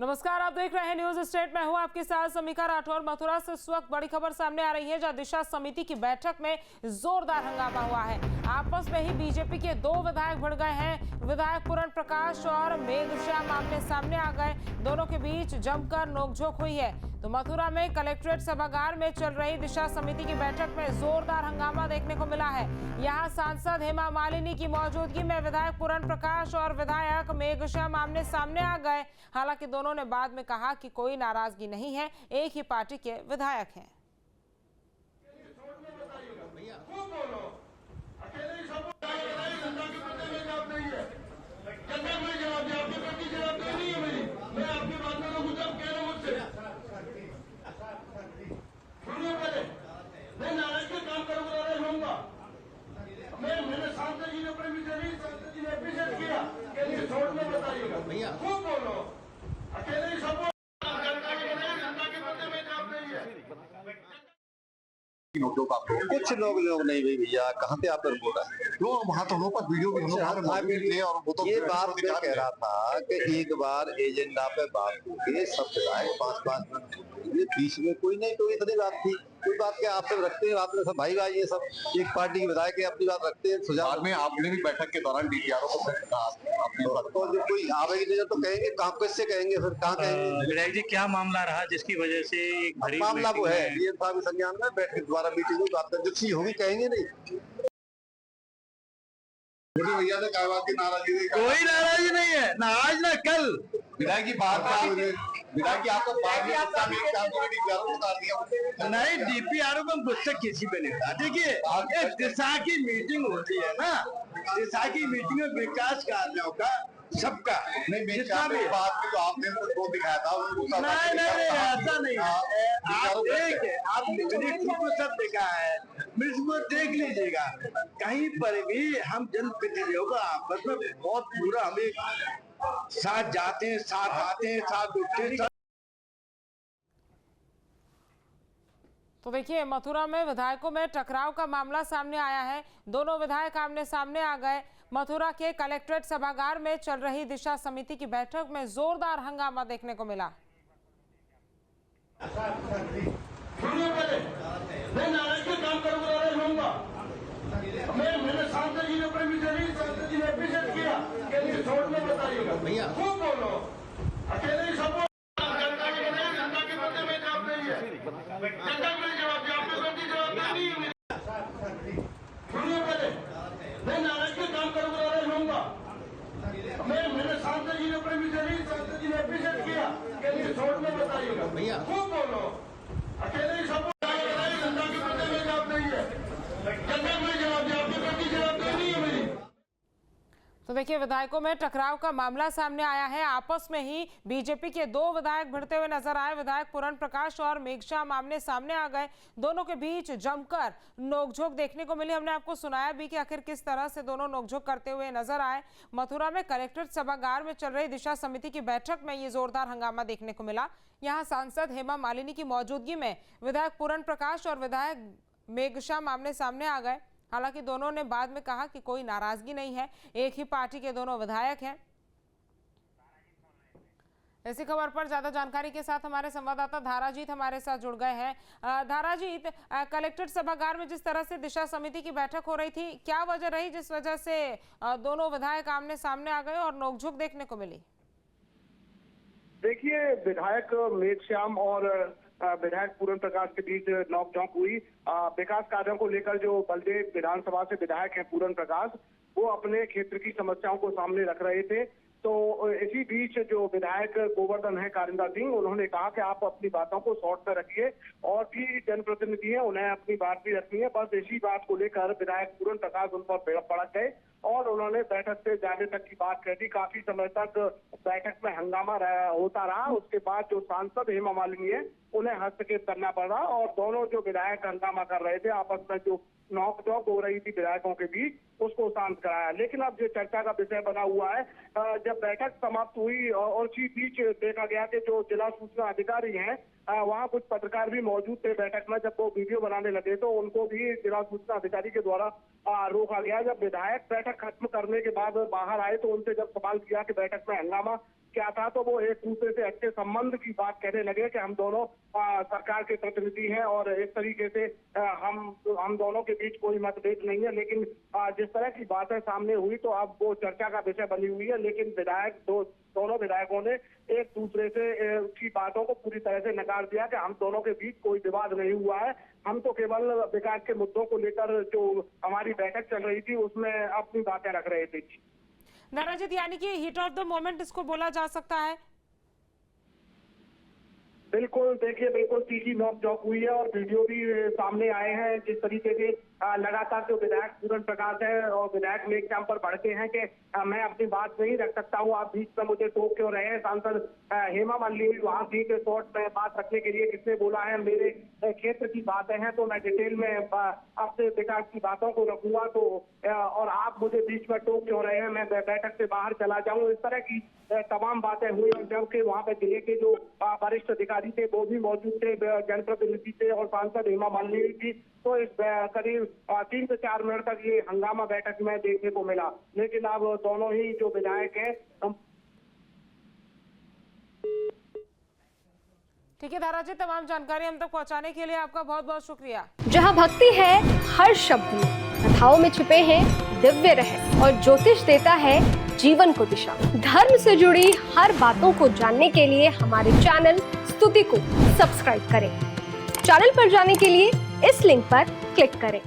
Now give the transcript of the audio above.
नमस्कार, आप देख रहे हैं न्यूज स्टेट। में हूं आपके साथ समीक्षा राठौर। मथुरा से इस वक्त बड़ी खबर सामने आ रही है, जहां दिशा समिति की बैठक में जोरदार हंगामा हुआ है। आपस में ही बीजेपी के दो विधायक भिड़ गए हैं। विधायक पूर्ण प्रकाश और मेघश्याम आमने सामने आ गए। दोनों के बीच जमकर नोकझोंक हुई है। तो मथुरा में कलेक्ट्रेट सभागार में चल रही दिशा समिति की बैठक में जोरदार हंगामा देखने को मिला है। यहाँ सांसद हेमा मालिनी की मौजूदगी में विधायक पूर्ण प्रकाश और विधायक मेघश्याम आमने सामने आ गए। हालांकि दोनों ने बाद में कहा कि कोई नाराजगी नहीं है, एक ही पार्टी के विधायक हैं। मैंने सांसद जी ने सांसद जी ने एप्रिशिएट किया कि ये छोड़ में बताइएगा भैया, खूब बोलो। अकेले ही सब जनता के बदले में काम नहीं है। कुछ लोग नहीं भाई भैया, कहाँ पे आप बोल रहा है? वहाँ तो पर वीडियो भी और वो तो ये बात मैं कह रहा था कि एक बार एजेंडा पे बात होगी, सब विधायक 5-5 मिनट बीच में कोई नहीं, कोई इतनी बात थी, कोई बात क्या आप सब रखते हैं, आप सब भाई भाई ये सब एक पार्टी के विधायक है, अपनी बात रखते हैं। सुझाव में आपने भी बैठक के दौरान डीपीआर को तो जब कोई आवेगी नहीं तो कहेंगे, कहाँ किससे कहेंगे, फिर कहाँ कहेंगे? विधायक जी, क्या मामला रहा जिसकी वजह से एक भरी मामला वो है ये था संज्ञान में बैठ के दोबारा मीटिंग में बात जो चीज होगी कहेंगे नहीं। भैया ने कहा कि नाराजगी कोई नाराजगी नहीं है, ना आज ना कल। विधायक की बात विधायक की आपको नहीं, डीपीआर को गुस्से किसी पे नहीं था। देखिए, दिशा की मीटिंग होती है ना, दिशा की मीटिंग में विकास कार्यों का सबका जितना भी बात में जो आपने वो दिखाया था नहीं ऐसा नहीं है। आप को सब देखा है, को देख लीजिएगा। कहीं पर भी हम जनप्रतिनिधियों का आपस में बहुत पूरा हमें साथ जाते हैं, साथ आते हैं, साथ उठते हैं। तो देखिए, मथुरा में विधायकों में टकराव का मामला सामने आया है। दोनों विधायक आमने सामने आ गए। मथुरा के कलेक्ट्रेट सभागार में चल रही दिशा समिति की बैठक में जोरदार हंगामा देखने को मिला। मैंने सांसद जी ने एप्रिशिएट किया कि ये छोड़ में बताइएगा भैया, खूब बोलो। अकेले ही सब जनता के बदले में काम नहीं है, जनता को जवाब दिया, आपने गलती जवाब नहीं है। सुनिए पहले, मैं नाराज के काम करूंगा, नाराज होऊंगा। मैंने सांसद जी ने एप्रिशिएट किया कि ये छोड़ में बताइएगा भैया, खूब बोलो। अकेले ही सब जनता के बदले में काम नहीं है, जनता को जवाब दिया, आपने गलती जवाब नहीं है मेरी। तो देखिए, विधायकों में टकराव का मामला सामने आया है। आपस में ही बीजेपी के दो विधायक भिड़ते हुए नजर आए। विधायक पूर्ण प्रकाश और मेघश्याम आमने सामने आ गए। दोनों के बीच जमकर नोकझोंक देखने को मिली। हमने आपको सुनाया भी कि आखिर किस तरह से दोनों नोकझोंक करते हुए नजर आए। मथुरा में कलेक्ट्रेट सभागार में चल रही दिशा समिति की बैठक में ये जोरदार हंगामा देखने को मिला। यहाँ सांसद हेमा मालिनी की मौजूदगी में विधायक पूर्ण प्रकाश और विधायक मेघश्याम आमने सामने आ गए। हालांकि दोनों ने बाद में कहा कि कोई नाराजगी नहीं है, एक ही पार्टी के दोनों विधायक हैं। इसी खबर पर ज्यादा जानकारी के साथ हमारे संवाददाता धाराजीत हमारे साथ जुड़ गए हैं। धाराजीत, कलेक्ट्रेट सभागार में जिस तरह से दिशा समिति की बैठक हो रही थी, क्या वजह रही जिस वजह से दोनों विधायक आमने सामने आ गए और नोकझोंक देखने को मिली? देखिए, विधायक मेघश्याम और विधायक पूर्ण प्रकाश के बीच नोकझोंक हुई। विकास कार्यों को लेकर जो बलदेव विधानसभा से विधायक हैं पूर्ण प्रकाश, वो अपने क्षेत्र की समस्याओं को सामने रख रहे थे। तो इसी बीच जो विधायक गोवर्धन है कारिंदा सिंह, उन्होंने कहा कि आप अपनी बातों को शॉर्ट में रखिए, और भी जनप्रतिनिधि हैं उन्हें अपनी बात भी रखनी है। बस इसी बात को लेकर विधायक पूर्ण प्रकाश उन पर भड़क गए और उन्होंने बैठक से जाने तक की बात कह दी। काफी समय तक बैठक में हंगामा होता रहा। उसके बाद जो सांसद हेमा मालिनी है, उन्हें हस्तक्षेप करना पड़ा और दोनों जो विधायक हंगामा कर रहे थे, आपस में जो नोकझोंक हो रही थी विधायकों के बीच, उसको शांत कराया। लेकिन अब जो चर्चा का विषय बना हुआ है, जब बैठक समाप्त हुई और इसी बीच देखा गया कि जो जिला सूचना अधिकारी हैं, वहाँ कुछ पत्रकार भी मौजूद थे बैठक में। जब वो वीडियो बनाने लगे तो उनको भी जिला सूचना अधिकारी के द्वारा रोका गया। जब विधायक बैठक खत्म करने के बाद बाहर आए तो उनसे जब सवाल किया कि बैठक में हंगामा क्या था, तो वो एक दूसरे से अच्छे संबंध की बात कहने लगे कि हम दोनों सरकार के प्रतिनिधि हैं और इस तरीके से हम दोनों के बीच कोई मतभेद नहीं है। लेकिन जिस तरह की बातें सामने हुई तो अब वो चर्चा का विषय बनी हुई है। लेकिन दोनों विधायकों ने एक दूसरे से की बातों को पूरी तरह से नकार दिया कि हम दोनों के बीच कोई विवाद नहीं हुआ है, हम तो केवल विकास के मुद्दों को लेकर जो हमारी बैठक चल रही थी उसमें अपनी बातें रख रहे थे। नाराजित, यानी कि हीट ऑफ द मोमेंट इसको बोला जा सकता है। बिल्कुल, देखिए बिल्कुल तीखी नोक-झोंक हुई है और वीडियो भी सामने आए हैं। जिस तरीके से लगातार जो विधायक पूरन प्रकाश है और विधायक मेघश्याम पर भड़के हैं कि मैं अपनी बात नहीं रख सकता हूँ, आप बीच में मुझे टोक क्यों रहे हैं। सांसद हेमा मालिनी वहां थी कि कोर्ट में बात रखने के लिए किसने बोला है, मेरे क्षेत्र की बातें हैं तो मैं डिटेल में आपसे विकास की बातों को रखूंगा, तो और आप मुझे बीच में टोक क्यों रहे हैं, मैं बैठक से बाहर चला जाऊं। इस तरह की तमाम बातें हुई और जबकि वहां पे जिले के जो वरिष्ठ अधिकारी थे वो भी मौजूद थे, जनप्रतिनिधि थे और सांसद हेमा मालिनी थी। तो इस करीब 3 से 4 मिनट तक ये हंगामा बैठक में देखने को मिला। लेकिन अब दोनों ही जो विधायक हैं ठीक है धारा जी, तमाम जानकारी हम तक पहुंचाने के लिए आपका बहुत बहुत शुक्रिया। जहां भक्ति है हर शब्द में, कथाओं में छुपे हैं दिव्य रहस्य और ज्योतिष देता है जीवन को दिशा। धर्म से जुड़ी हर बातों को जानने के लिए हमारे चैनल स्तुति को सब्सक्राइब करें। चैनल पर जाने के लिए इस लिंक पर क्लिक करें।